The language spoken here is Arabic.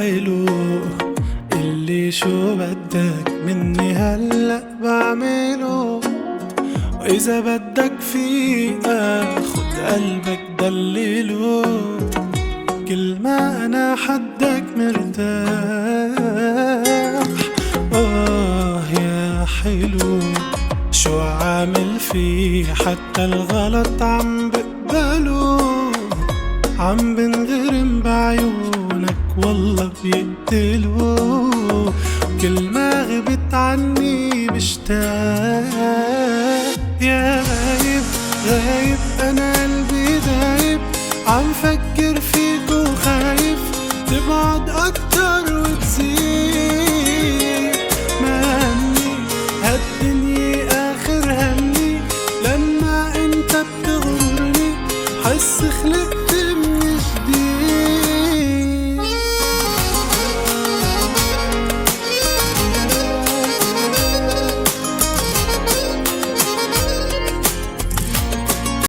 حلو اللي شو بدك مني هلأ بعمله، وإذا بدك فيه اخد قلبك دلله، كل ما أنا حدك مرتاح. يا حلو شو عامل فيه حتى الغلط عم بقبله، عم بنغرم بعيونك والله بيقتلوا، كل ما غبت عني بشتاق. يا غايب غايب أنا قلبي دايب، عم فكر فيك وخايف تبعد أكتر وتزيد. ما همي هالدنيا آخر همي، لما انت بتغرني حس خلقت